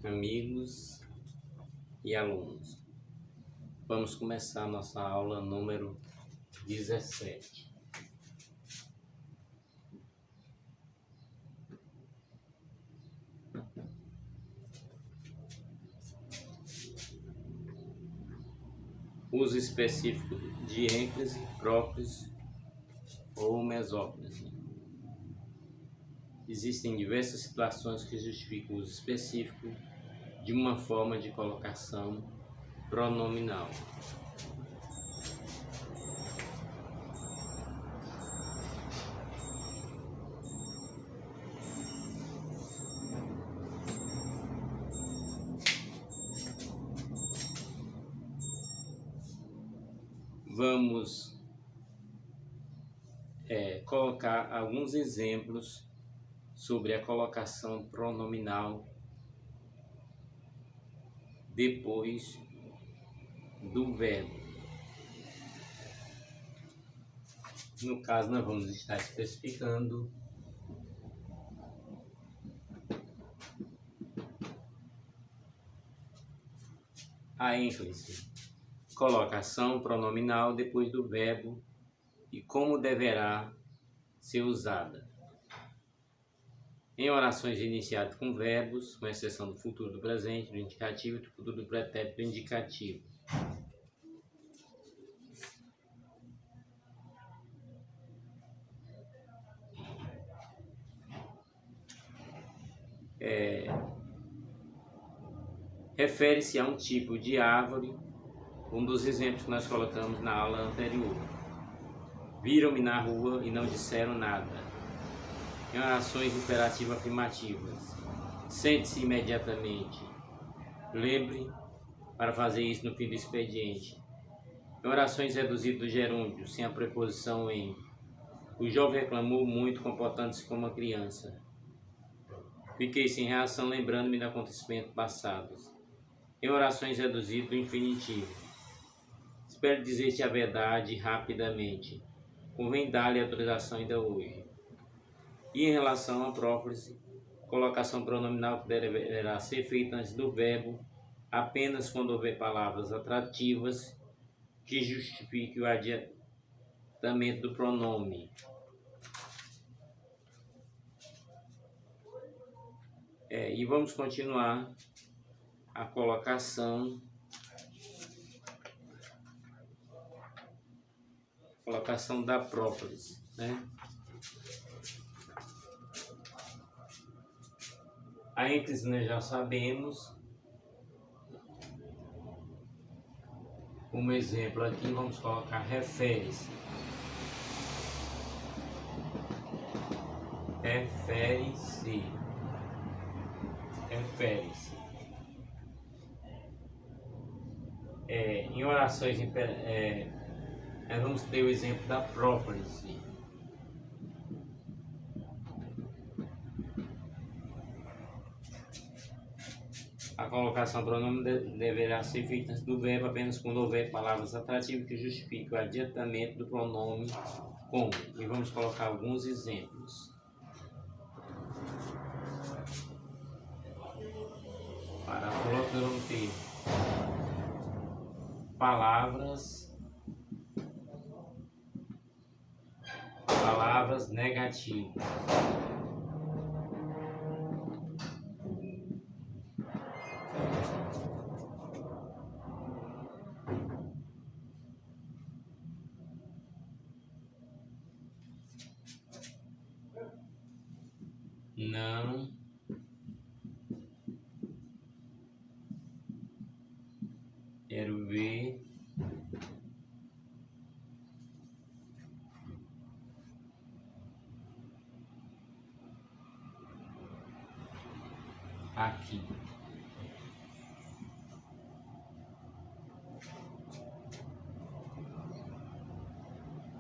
Amigos e alunos, vamos começar a nossa aula número 17. Uso específico de ênclise, próclise ou mesóclise. Existem diversas situações que justificam o uso específico de uma forma de colocação pronominal. Vamos colocar alguns exemplos sobre a colocação pronominal depois do verbo. No caso, nós vamos estar especificando a ênclise, colocação pronominal depois do verbo e como deverá ser usada. Em orações iniciadas com verbos, com exceção do futuro do presente, do indicativo e do futuro do pretérito indicativo. Refere-se a um tipo de árvore, um dos exemplos que nós colocamos na aula anterior. Viram-me na rua e não disseram nada. Em orações imperativas afirmativas, sente-se imediatamente. Lembre para fazer isso no fim do expediente. Em orações reduzidas do gerúndio, sem a preposição em. O jovem reclamou muito, comportando-se como uma criança. Fiquei sem reação, lembrando-me do acontecimento passado. Em orações reduzidas do infinitivo, espero dizer-te a verdade rapidamente. Convém dar-lhe autorização ainda hoje. E em relação à próclise, colocação pronominal que deverá ser feita antes do verbo, apenas quando houver palavras atrativas que justifiquem o adiantamento do pronome. E vamos continuar a colocação da próclise, né? A ênclise nós já sabemos. Como exemplo aqui vamos colocar refere-se. Refere-se. Refere-se. Em orações nós vamos ter o exemplo da próclise. A colocação pronome deverá ser feita antes do verbo apenas quando houver palavras atrativas que justifiquem o adiantamento do pronome como. E vamos colocar alguns exemplos. Para a própria vamos ter palavras negativas. Não quero ver aqui.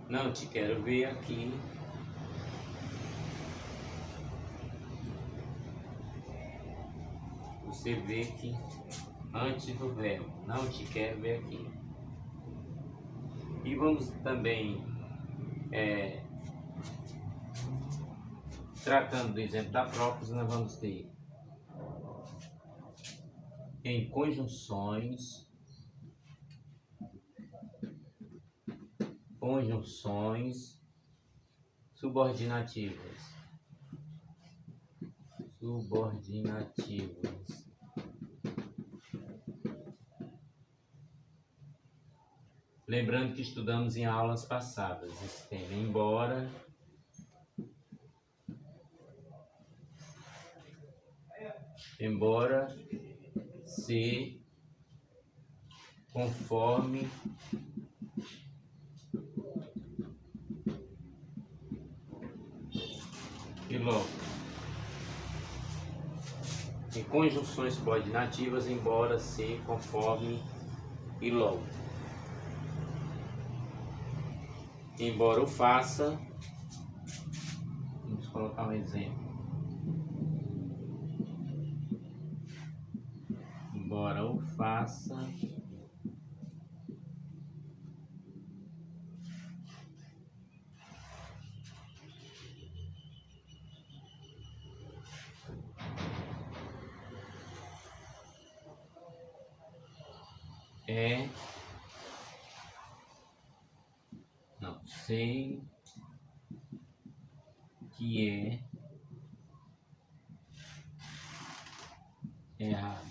Não te quero ver aqui. Você vê que antes do verbo, não te quero ver aqui. E vamos também Tratando do exemplo da própria, nós vamos ter em conjunções, subordinativas. Lembrando que estudamos em aulas passadas esse tema, embora, se, conforme, e logo. Em conjunções subordinativas, embora, se, conforme e logo. Embora o faça, vamos colocar um exemplo. Embora o faça, sei que é errado.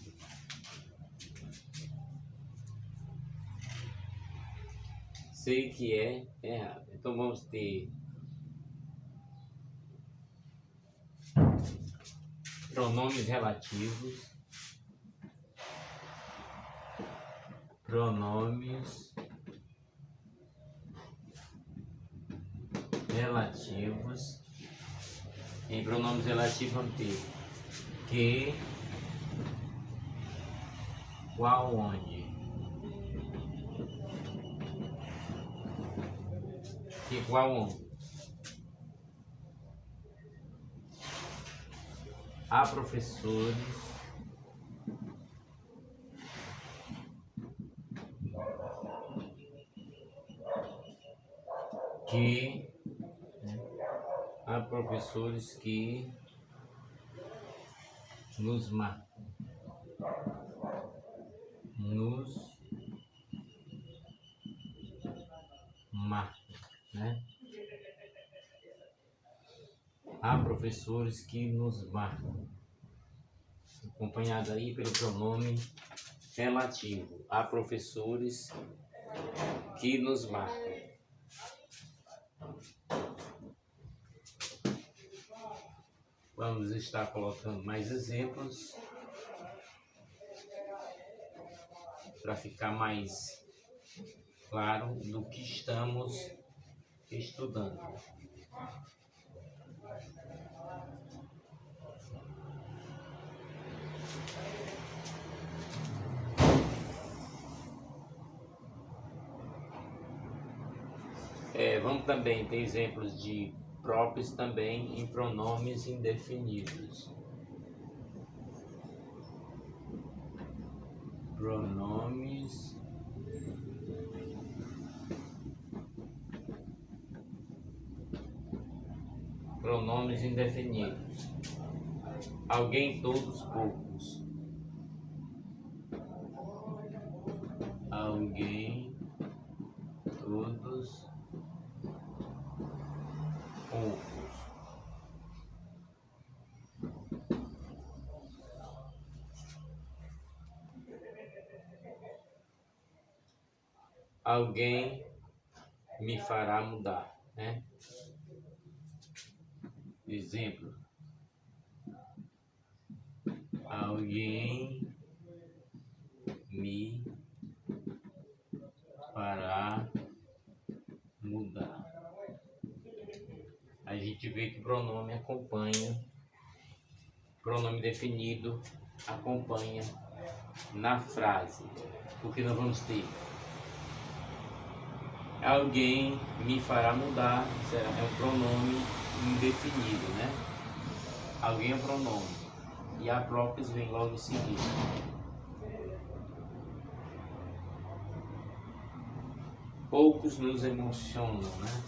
Sei que é errado. Então vamos ter pronomes relativos, Em pronomes relativos vamos ter que, qual, onde. Que, qual, onde. Há professores que nos marcam, né? Há professores que nos marcam, acompanhado aí pelo pronome relativo. Há professores que nos marcam. Vamos estar colocando mais exemplos para ficar mais claro do que estamos estudando. Vamos também ter exemplos de próprios também em pronomes indefinidos. Pronomes indefinidos. Alguém, todos, poucos. Alguém, todos, poucos. Alguém me fará mudar, né? Exemplo. Alguém me fará mudar. A gente vê que o pronome acompanha, pronome definido acompanha na frase, porque nós vamos ter alguém me fará mudar, é um pronome indefinido, né? Alguém é um pronome e a própria vem logo em seguida. Poucos nos emocionam, né?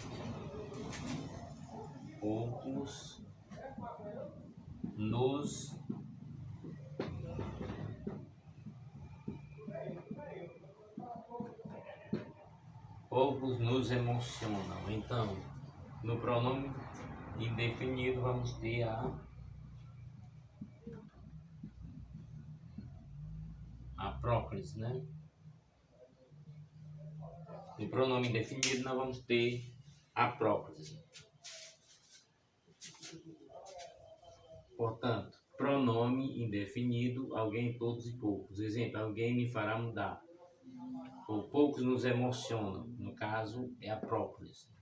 Poucos nos poucos nos emocionam. Então, no pronome indefinido vamos ter a próclise, né? No pronome indefinido nós vamos ter a próclise. Portanto, pronome indefinido, alguém, todos e poucos. Exemplo, alguém me fará mudar. Ou poucos nos emocionam. No caso, é a próclise.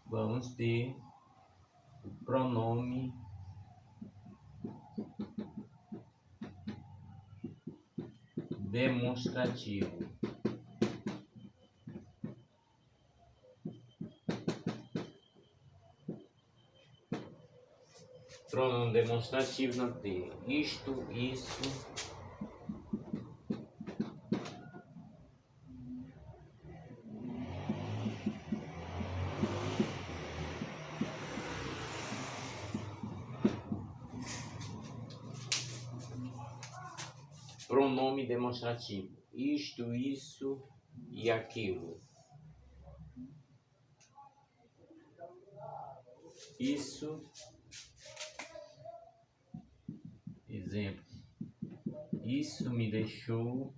Vamos ter o pronome demonstrativo. Pronome demonstrativo não tem isto, isso. Pronome demonstrativo. Isto, isso e aquilo. Isso. Exemplo. Isso me deixou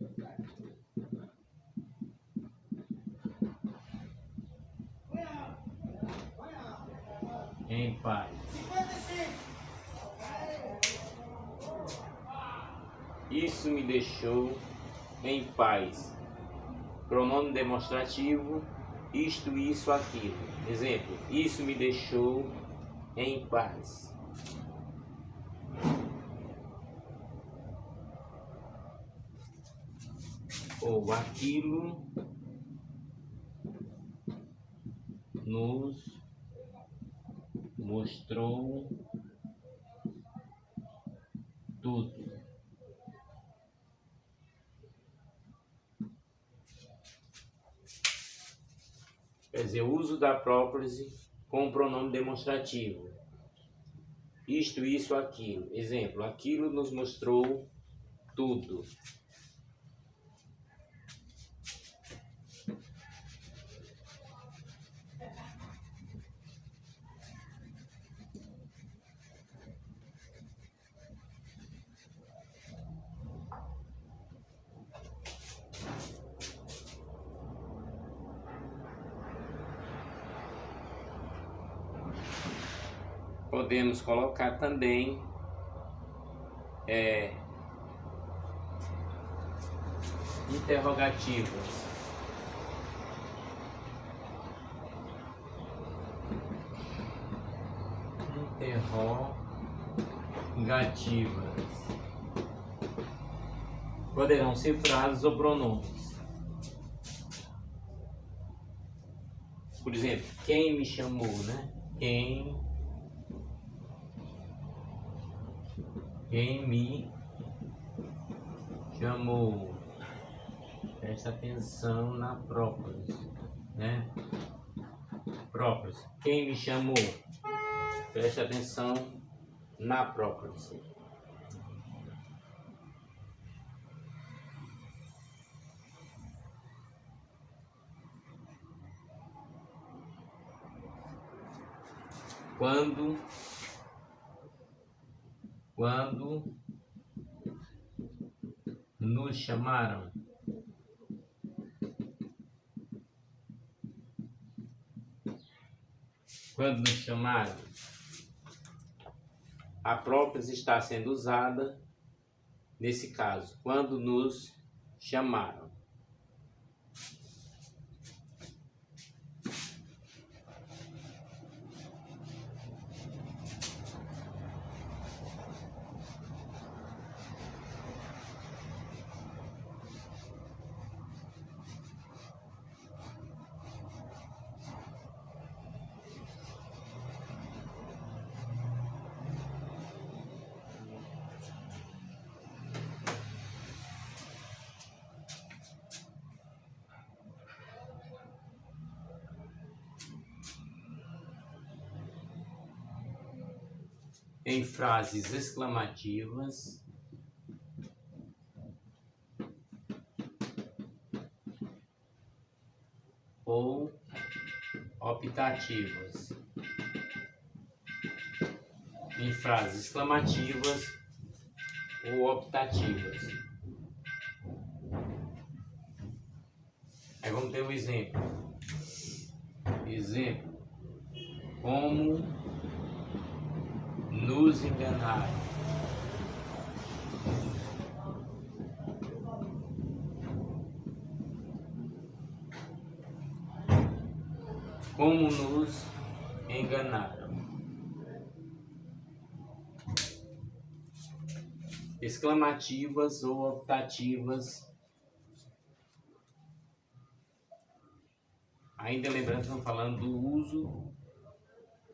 em paz. Isso me deixou em paz. Pronome demonstrativo. Isto, isso, aquilo. Exemplo. Isso me deixou em paz. Ou aquilo nos mostrou tudo. Quer dizer, o uso da próclise com o pronome demonstrativo. Isto, isso, aquilo. Exemplo, aquilo nos mostrou tudo. Podemos colocar também interrogativas. Interrogativas. Poderão ser frases ou pronomes. Por exemplo, quem me chamou, né? Quem me chamou. Presta atenção na próclise, né? Próclise. Quem me chamou. Presta atenção na próclise. Quando nos chamaram. Quando nos chamaram, a próclise está sendo usada nesse caso. Quando nos chamaram. em frases exclamativas ou optativas. Em frases exclamativas ou optativas. Aí vamos ter um exemplo. Exemplo: como nos enganaram. Como nos enganaram. Exclamativas ou optativas. Ainda lembrando que estamos falando do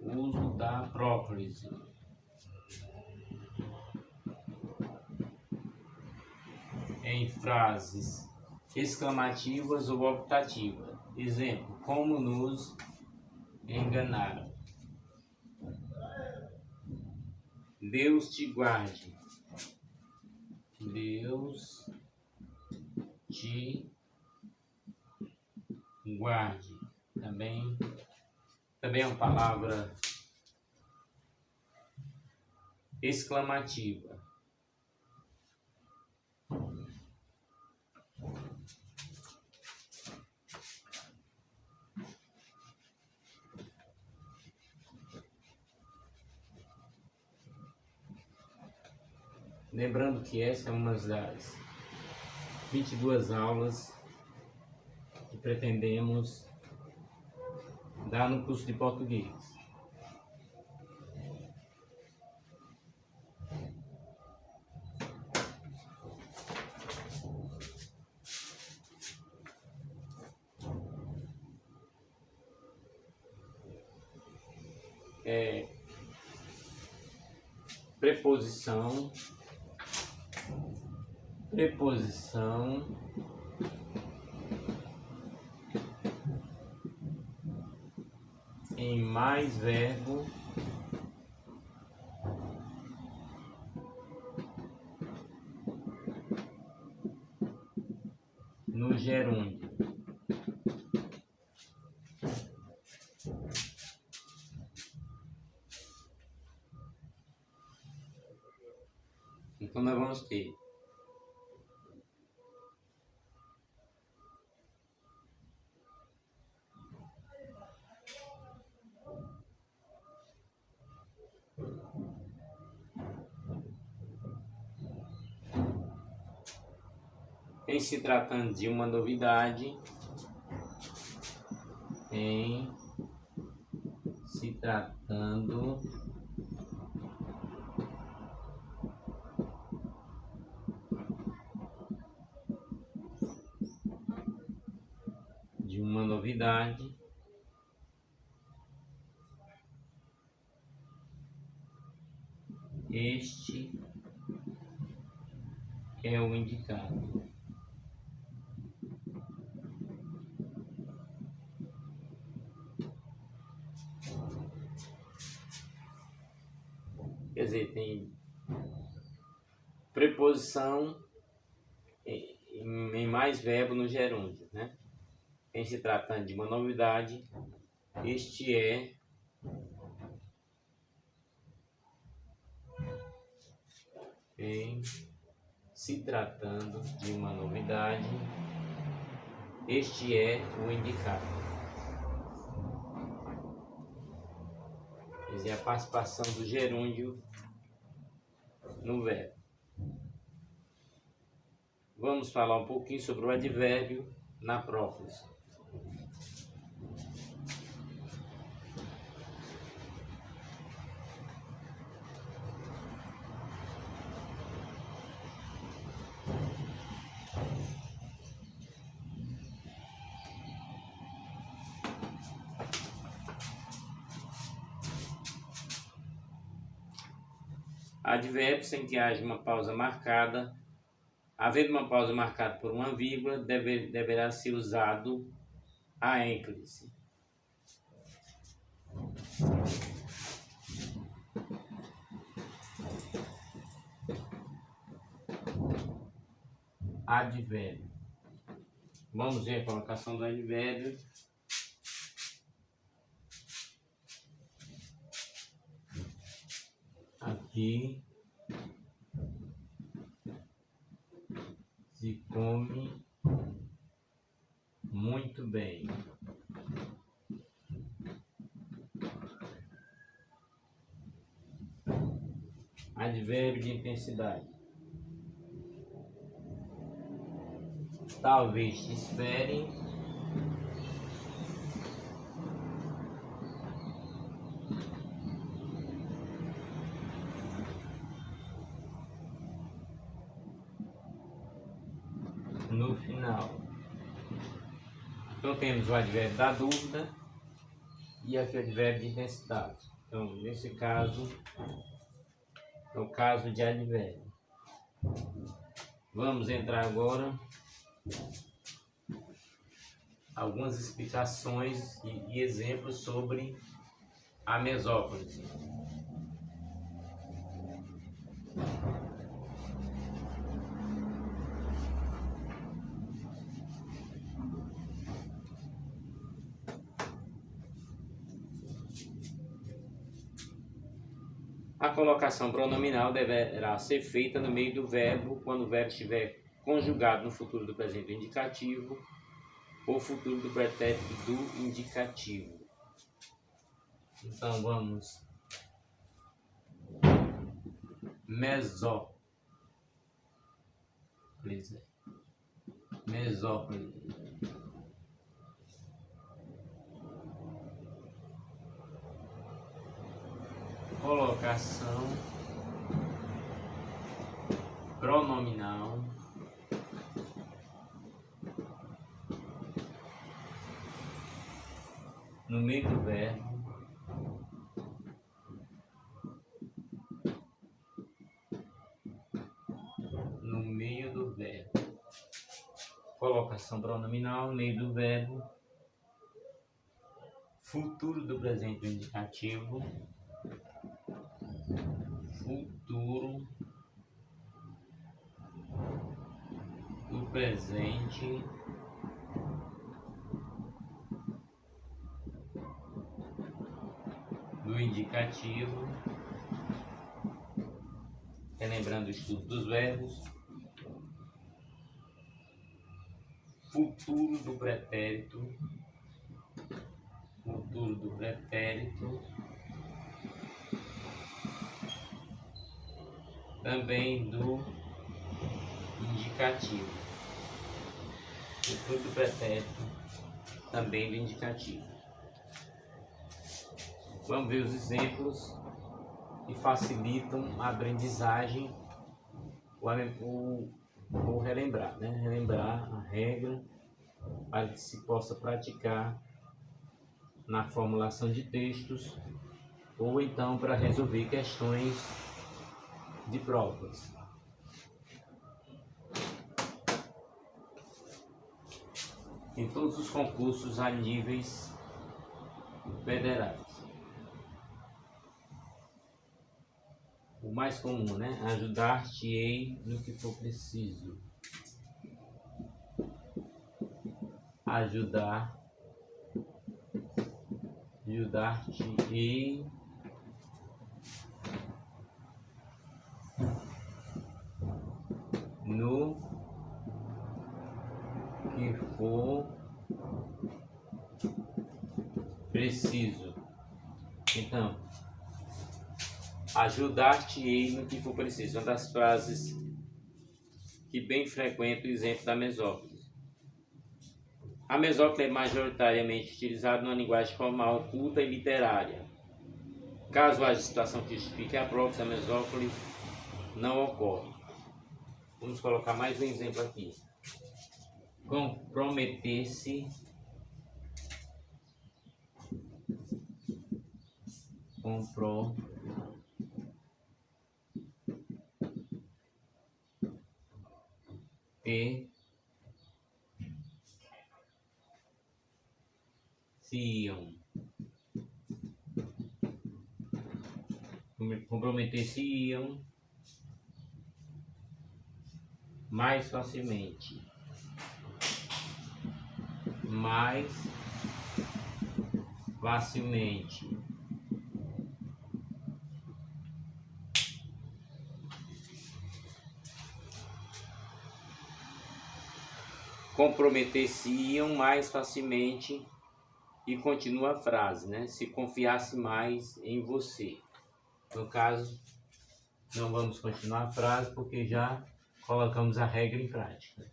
uso da próclise. Em frases exclamativas ou optativas. Exemplo: como nos enganaram. Deus te guarde. Deus te guarde. Também é uma palavra exclamativa. Lembrando que essa é uma das 22 aulas que pretendemos dar no curso de português. Preposição em mais verbo no gerúndio. Então nós vamos ter em se tratando de uma novidade, em se tratando de uma novidade, este é o indicado. Quer dizer, tem preposição em mais verbo no gerúndio, né? Em se tratando de uma novidade, este é em se tratando de uma novidade, este é o indicado. Quer dizer, a participação do gerúndio no verbo. Vamos falar um pouquinho sobre o advérbio na próclise. Advérbio sem que haja uma pausa marcada. Havendo uma pausa marcada por uma vírgula, deverá ser usado a ênclise. advérbio. Vamos ver a colocação do advérbio. Aqui se come muito bem. Advérbio de intensidade. Talvez te espere. No final. Então temos o advérbio da dúvida e aqui o advérbio de intensidade. Então, nesse caso, é o caso de advérbio. Vamos entrar agora algumas explicações e exemplos sobre a mesóclise. A colocação pronominal deverá ser feita no meio do verbo quando o verbo estiver conjugado no futuro do presente indicativo ou futuro do pretérito do indicativo. Então vamos. Mesóclise. Mesóclise. Colocação pronominal no meio do verbo colocação pronominal no meio do verbo futuro do presente indicativo futuro do presente do indicativo, relembrando o estudo dos verbos, futuro do pretérito também do indicativo, futuro do pretérito também do indicativo. Vamos ver os exemplos que facilitam a aprendizagem, ou relembrar, né? Relembrar a regra para que se possa praticar na formulação de textos ou então para resolver questões de provas. Em todos os concursos a níveis federais. O mais comum, né? Ajudar-te-ei no que for preciso. Ajudar-te-ei no que for preciso. Então, ajudar-te-ei no que for preciso. Uma das frases que bem frequenta o exemplo da mesóclise. A mesóclise é majoritariamente utilizada numa linguagem formal, culta e literária. Caso haja situação que justifique a própria, a mesóclise não ocorre. Vamos colocar mais um exemplo aqui. Comprometer-se comprometer-se-iam mais facilmente. Mais facilmente. Comprometer-se-iam mais facilmente. E continua a frase, né? Se confiasse mais em você. No caso, não vamos continuar a frase porque já colocamos a regra em prática.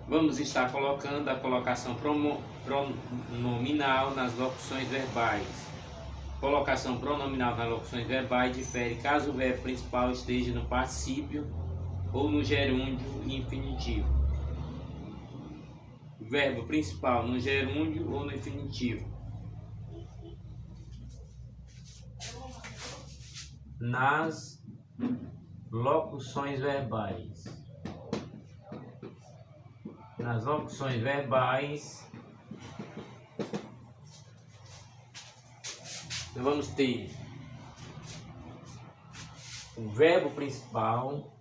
Vamos estar colocando a colocação pronominal nas locuções verbais. Colocação pronominal nas locuções verbais difere caso o verbo principal esteja no particípio ou no gerúndio infinitivo. O verbo principal no gerúndio ou no infinitivo. Nas locuções verbais. Nas locuções verbais, vamos ter o verbo principal,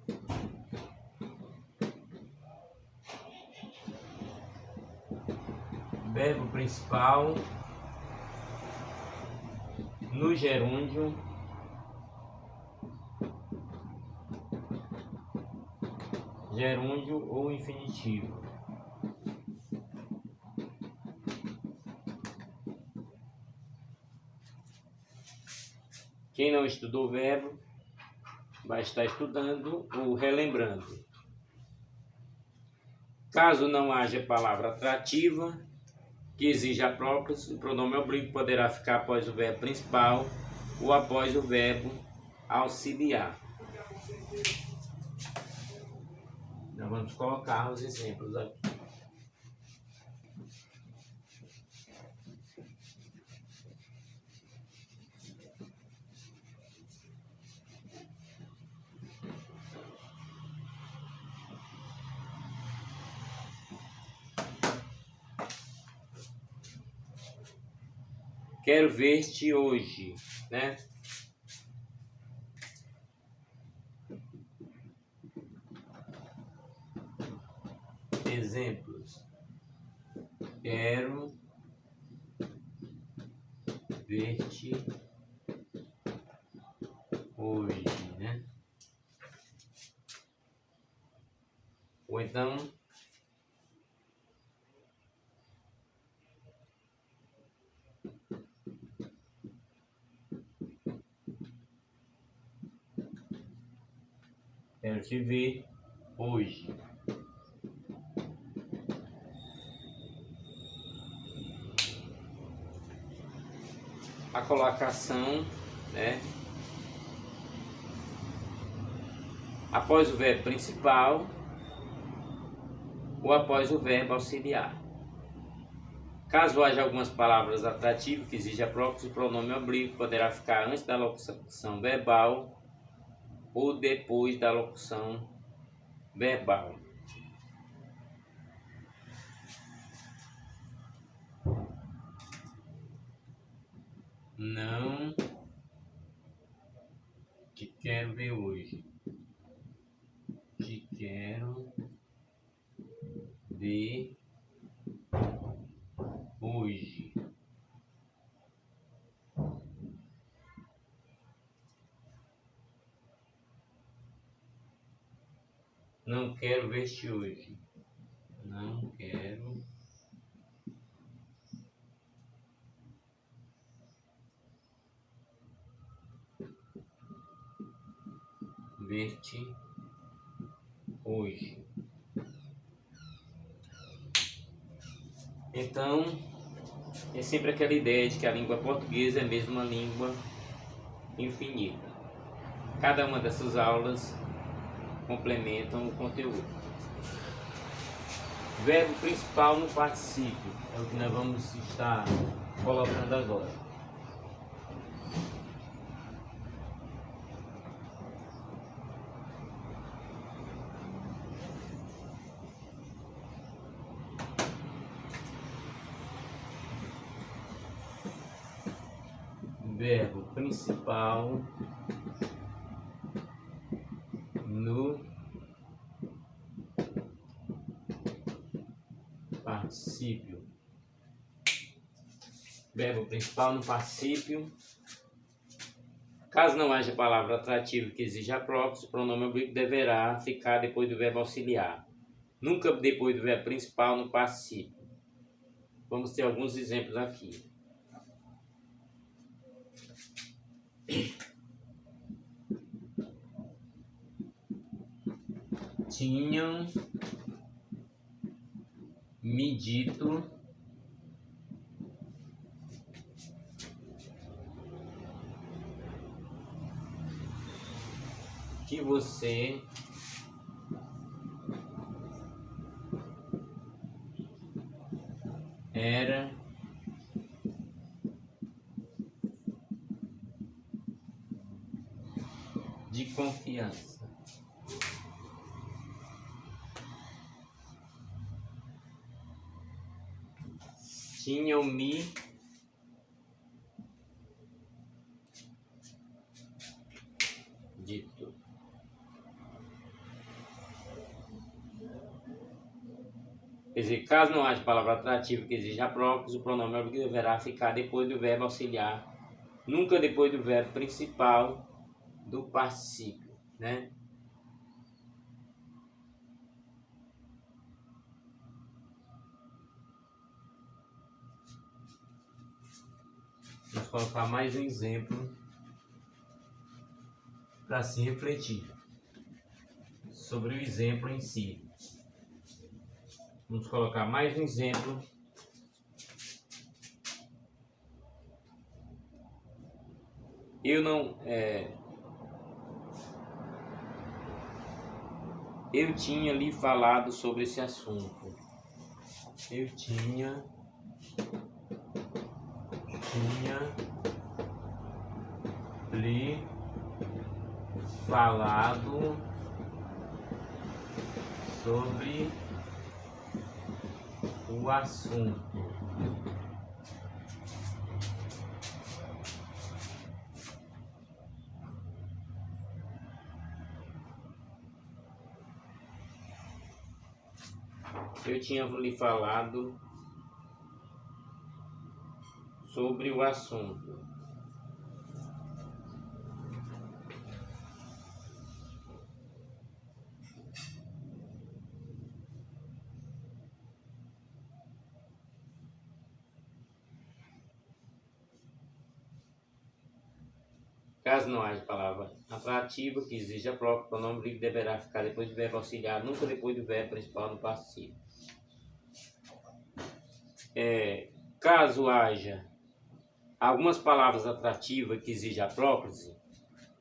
no gerúndio, ou infinitivo. Quem não estudou o verbo vai estar estudando ou relembrando. Caso não haja palavra atrativa que exija próprios, o pronome oblíquo poderá ficar após o verbo principal ou após o verbo auxiliar. Nós vamos colocar os exemplos aqui. Quero ver-te hoje, né? Exemplos. Quero ver-te hoje, né? Ou então, quero te ver hoje. A colocação, né? Após o verbo principal ou após o verbo auxiliar. Caso haja algumas palavras atrativas que exijam próprios, o pronome oblíquo poderá ficar antes da locução verbal ou depois da locução verbal. Não te quero ver hoje. Te quero ver hoje. Não quero ver-te hoje. Não quero ver-te hoje. Então, é sempre aquela ideia de que a língua portuguesa é mesmo uma língua infinita. Cada uma dessas aulas complementam o conteúdo. Verbo principal no particípio é o que nós vamos estar colocando agora. verbo principal no particípio. Verbo principal no particípio. Caso não haja palavra atrativa que exija próprio, o pronome oblíquo deverá ficar depois do verbo auxiliar, nunca depois do verbo principal no particípio. Vamos ter alguns exemplos aqui. Tinham me dito que você era de confiança. Tinham-me dito. Quer dizer, caso não haja palavra atrativa que exija próprios, o pronome oblíquo deverá ficar depois do verbo auxiliar, nunca depois do verbo principal do particípio, né? Vamos colocar mais um exemplo para se refletir sobre o exemplo em si. Vamos colocar mais um exemplo. Eu tinha lhe falado sobre esse assunto. Eu tinha lhe falado sobre o assunto. Eu tinha lhe falado sobre o assunto. Caso não haja palavra atrativa que exija próprio, o pronome oblíquo deverá ficar depois do verbo auxiliar, nunca depois do verbo principal no particípio. Caso haja algumas palavras atrativas que exija a próprise,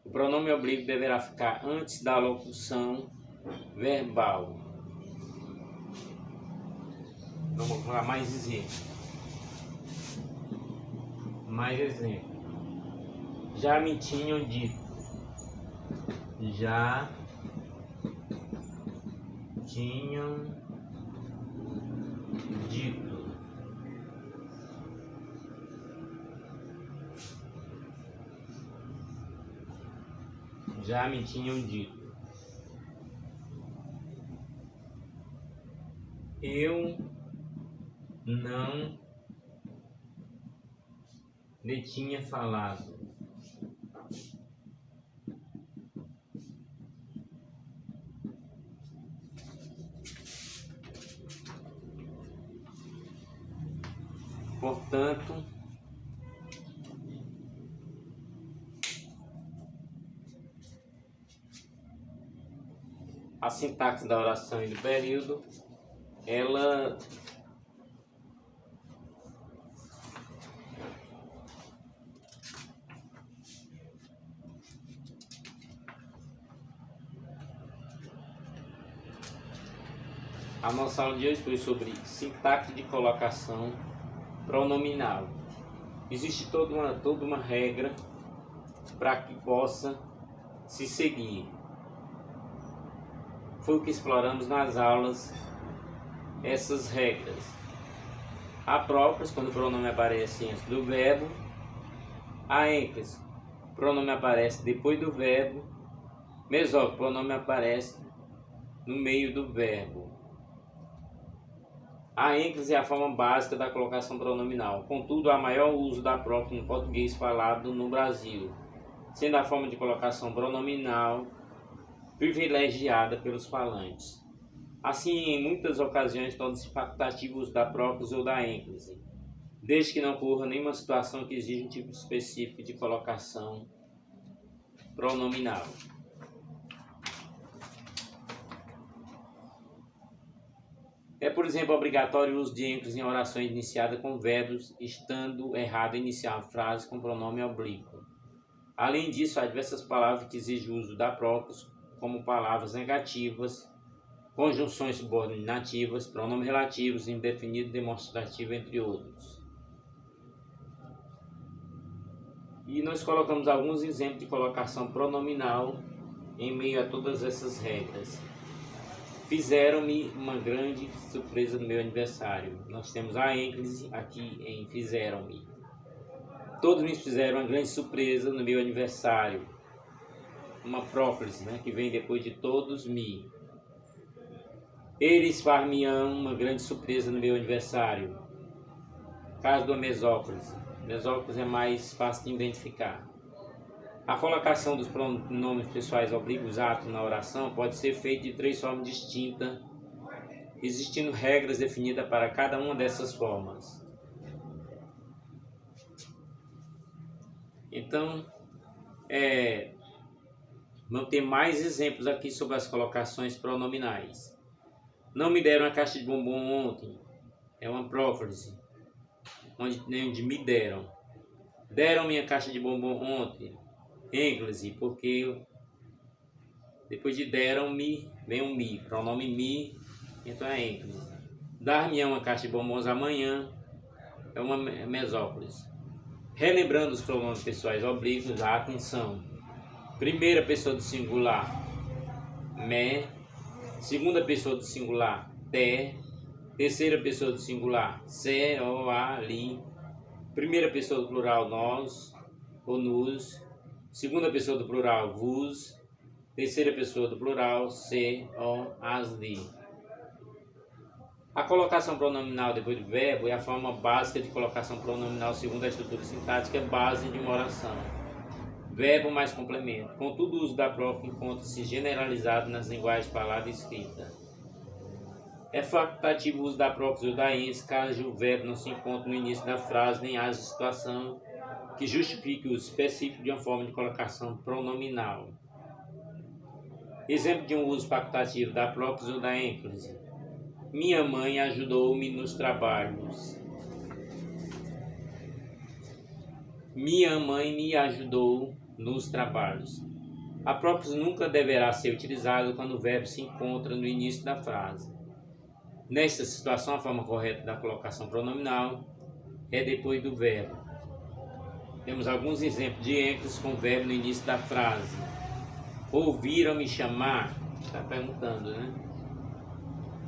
o pronome oblíquo deverá ficar antes da locução verbal. Vamos falar mais exemplo. Já me tinham dito. Já tinham dito. Já me tinham dito. Eu não lhe tinha falado. Portanto, a sintaxe da oração e do período, ela a nossa aula de hoje foi sobre sintaxe de colocação pronominal. Existe toda uma regra para que possa se seguir. Foi o que exploramos nas aulas, essas regras. Há próprias, quando o pronome aparece antes do verbo, A ênclise, pronome aparece depois do verbo. Mesóclise, pronome aparece no meio do verbo. A ênclise é a forma básica da colocação pronominal. Contudo, há maior uso da própria no português falado no Brasil, sendo a forma de colocação pronominal privilegiada pelos falantes. Assim, em muitas ocasiões, torna-se facultativo o uso da própria ou da ênclise, desde que não ocorra nenhuma situação que exija um tipo específico de colocação pronominal. É, por exemplo, obrigatório o uso de ênclise em orações iniciadas com verbos, estando errado iniciar a frase com pronome oblíquo. Além disso, há diversas palavras que exigem o uso da própria, como palavras negativas, conjunções subordinativas, pronomes relativos, indefinido, demonstrativo, entre outros. E nós colocamos alguns exemplos de colocação pronominal em meio a todas essas regras. Fizeram-me uma grande surpresa no meu aniversário. Nós temos a ênclise aqui em fizeram-me. Todos me fizeram uma grande surpresa no meu aniversário. Uma próclise, né, que vem depois de todos me. Eles far-me-ão uma grande surpresa no meu aniversário. Caso da mesóclise. Mesóclise é mais fácil de identificar. A colocação dos pronomes pessoais oblíquos atos na oração pode ser feita de 3 formas distintas, existindo regras definidas para cada uma dessas formas. Então, vamos ter mais exemplos aqui sobre as colocações pronominais. Não me deram a caixa de bombom ontem. É uma prófrase, onde me deram. Deram-me a caixa de bombom ontem. Ênclise, porque depois de deram-me, vem um me, pronome me, então é ênclise. Dar-me uma caixa de bombons amanhã, é uma mesóclise. Relembrando os pronomes pessoais oblíquos, a atenção. Primeira pessoa do singular, me. Segunda pessoa do singular, te. Terceira pessoa do singular, se, o, a, li. Primeira pessoa do plural, nós, ou nos. Segunda pessoa do plural, vos. Terceira pessoa do plural, se, o, as, li. A colocação pronominal depois do verbo é a forma básica de colocação pronominal segundo a estrutura sintática base de uma oração. Verbo mais complemento. Contudo, o uso da própria encontra-se generalizado nas linguagens falada e escrita. É facultativo o uso da própria ou da ênfase caso o verbo não se encontre no início da frase nem haja situação que justifique o uso específico de uma forma de colocação pronominal. Exemplo de um uso facultativo da própria ou da ênfase. Minha mãe ajudou-me nos trabalhos. Minha mãe me ajudou nos trabalhos. A própria nunca deverá ser utilizada quando o verbo se encontra no início da frase. Nesta situação, a forma correta da colocação pronominal é depois do verbo. Temos alguns exemplos de ênfase com o verbo no início da frase. Ouviram-me chamar? Está perguntando, né?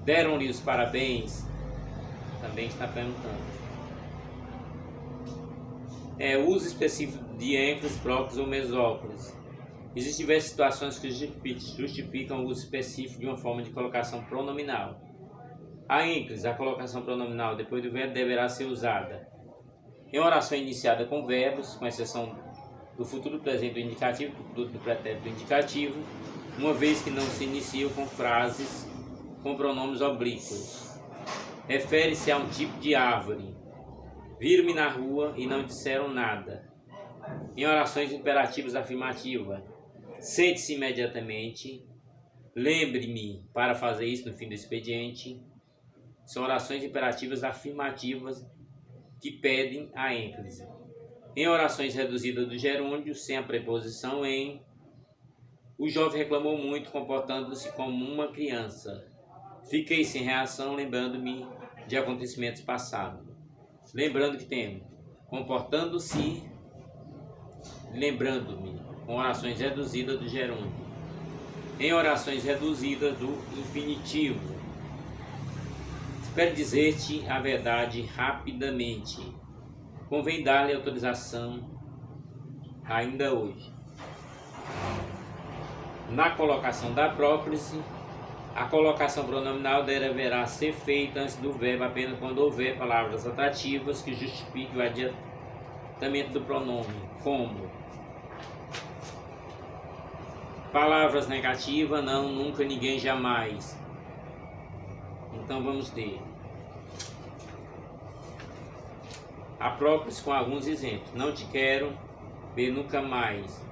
Deram-lhe os parabéns? Também está perguntando. Uso específico de ênfase, próprios ou mesóclise. Existem diversas situações que justificam o uso específico de uma forma de colocação pronominal. A ênfase, a colocação pronominal depois do verbo, deverá ser usada em oração iniciada com verbos, com exceção do futuro presente do indicativo, do pretérito do indicativo, uma vez que não se iniciam com frases com pronomes oblíquos. Refere-se a um tipo de árvore. Viram-me na rua e não disseram nada. Em orações imperativas afirmativas, sente-se imediatamente. Lembre-me para fazer isso no fim do expediente. São orações imperativas afirmativas que pedem a ênfase. Em orações reduzidas do gerúndio, sem a preposição em, o jovem reclamou muito, comportando-se como uma criança. Fiquei sem reação, lembrando-me de acontecimentos passados. Lembrando que temos comportando-se, lembrando-me, com orações reduzidas do gerúndio. Em orações reduzidas do infinitivo, espero dizer-te a verdade rapidamente. Convém dar-lhe autorização ainda hoje. Na colocação da próclise, a colocação pronominal deverá ser feita antes do verbo apenas quando houver palavras atrativas que justifiquem o adiantamento do pronome, como palavras negativas, não, nunca, ninguém, jamais. Então vamos ter a própria com alguns exemplos. Não te quero ver nunca mais.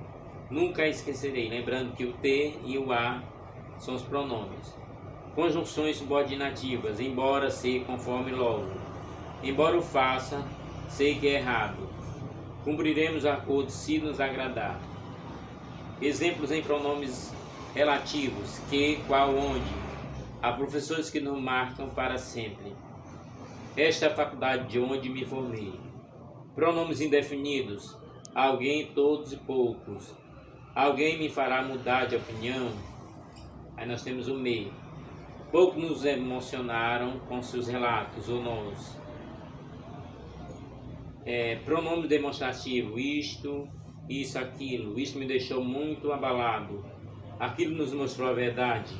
Nunca a esquecerei. Lembrando que o te e o a são os pronomes. Conjunções subordinativas. Embora, ser, conforme, logo. Embora o faça, sei que é errado. Cumpriremos acordos se nos agradar. Exemplos em pronomes relativos. Que, qual, onde. Há professores que nos marcam para sempre. Esta é a faculdade de onde me formei. Pronomes indefinidos. Alguém, todos e poucos. Alguém me fará mudar de opinião. Aí nós temos o me. Poucos nos emocionaram com seus relatos, ou nós. Pronome demonstrativo. Isto, isso, aquilo. Isto me deixou muito abalado. Aquilo nos mostrou a verdade.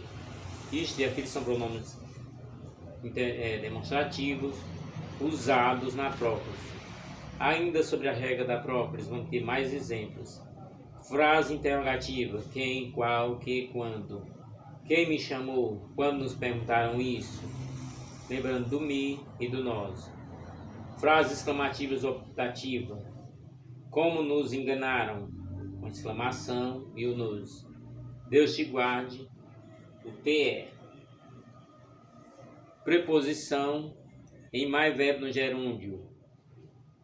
Isto e aquilo são pronomes demonstrativos usados na própria. Ainda sobre a regra da própria, vamos ter mais exemplos. Frase interrogativa: quem, qual, que, quando. Quem me chamou? Quando nos perguntaram isso? Lembrando do me e do nós. Frases exclamativas optativa: como nos enganaram? Com exclamação e o nos. Deus te guarde. O te. Preposição em mais verbo no gerúndio.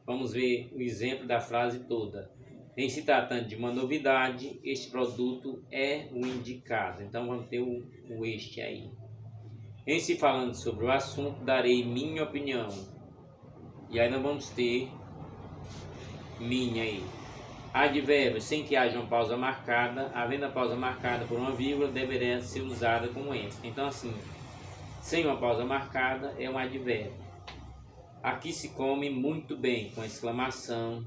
Vamos ver o exemplo da frase toda. Em se tratando de uma novidade, este produto é o indicado. Então vamos ter o este aí. Em se falando sobre o assunto, darei minha opinião. E aí nós vamos ter minha aí. Advérbios sem que haja uma pausa marcada. Havendo a pausa marcada por uma vírgula, deverá ser usada como ênfase. Então assim, sem uma pausa marcada é um advérbio. Aqui se come muito bem, com exclamação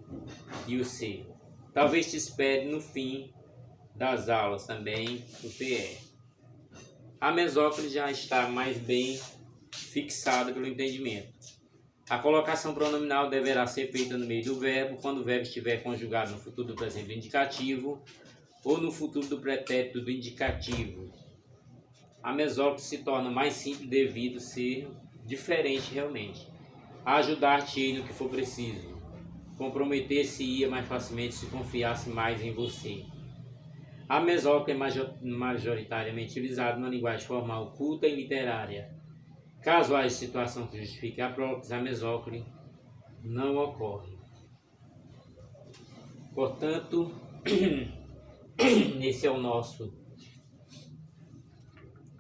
e o ser. Talvez te espere no fim das aulas também o TE. A mesóclise já está mais bem fixada pelo entendimento. A colocação pronominal deverá ser feita no meio do verbo, quando o verbo estiver conjugado no futuro do presente do indicativo ou no futuro do pretérito do indicativo. A mesóclise se torna mais simples devido ser diferente realmente. Ajudar-te-ei no que for preciso. Comprometer-se-ia mais facilmente se confiasse mais em você. A mesóclise é majoritariamente utilizada na linguagem formal culta e literária. Caso haja situação que justifique a próclise, a mesóclise não ocorre. Portanto, esse é o nosso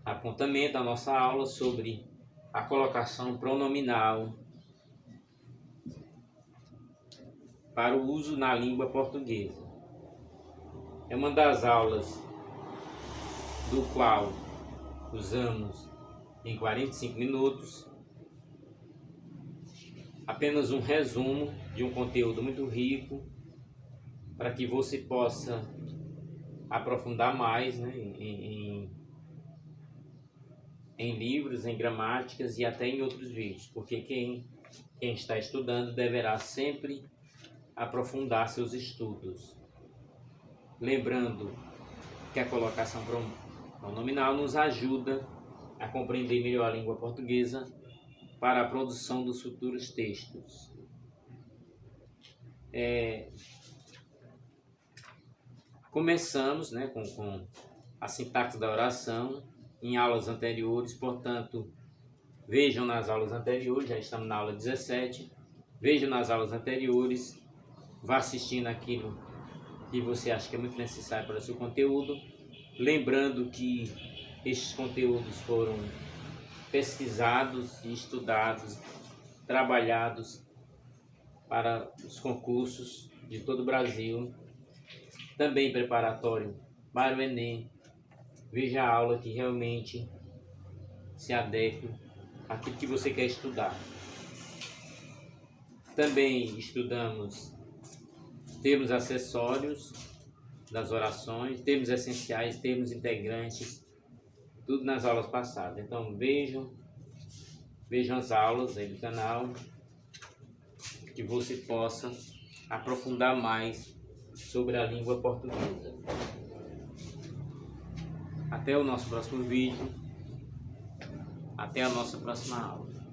apontamento, a nossa aula sobre a colocação pronominal para o uso na língua portuguesa. É uma das aulas do qual usamos em 45 minutos apenas um resumo de um conteúdo muito rico para que você possa aprofundar mais, né, em livros, em gramáticas e até em outros vídeos, porque quem está estudando deverá sempre aprofundar seus estudos. Lembrando que a colocação pronominal nos ajuda a compreender melhor a língua portuguesa para a produção dos futuros textos. Começamos, né, com a sintaxe da oração em aulas anteriores, portanto, vejam nas aulas anteriores, já estamos na aula 17, vejam nas aulas anteriores, vá assistindo aquilo que você acha que é muito necessário para o seu conteúdo, lembrando que estes conteúdos foram pesquisados e estudados, trabalhados para os concursos de todo o Brasil, também preparatório para o Enem. Veja a aula que realmente se adeque àquilo que você quer estudar. Também estudamos termos acessórios das orações, termos essenciais, termos integrantes, tudo nas aulas passadas. Então vejam as aulas aí do canal, que você possa aprofundar mais sobre a língua portuguesa. Até o nosso próximo vídeo, até a nossa próxima aula.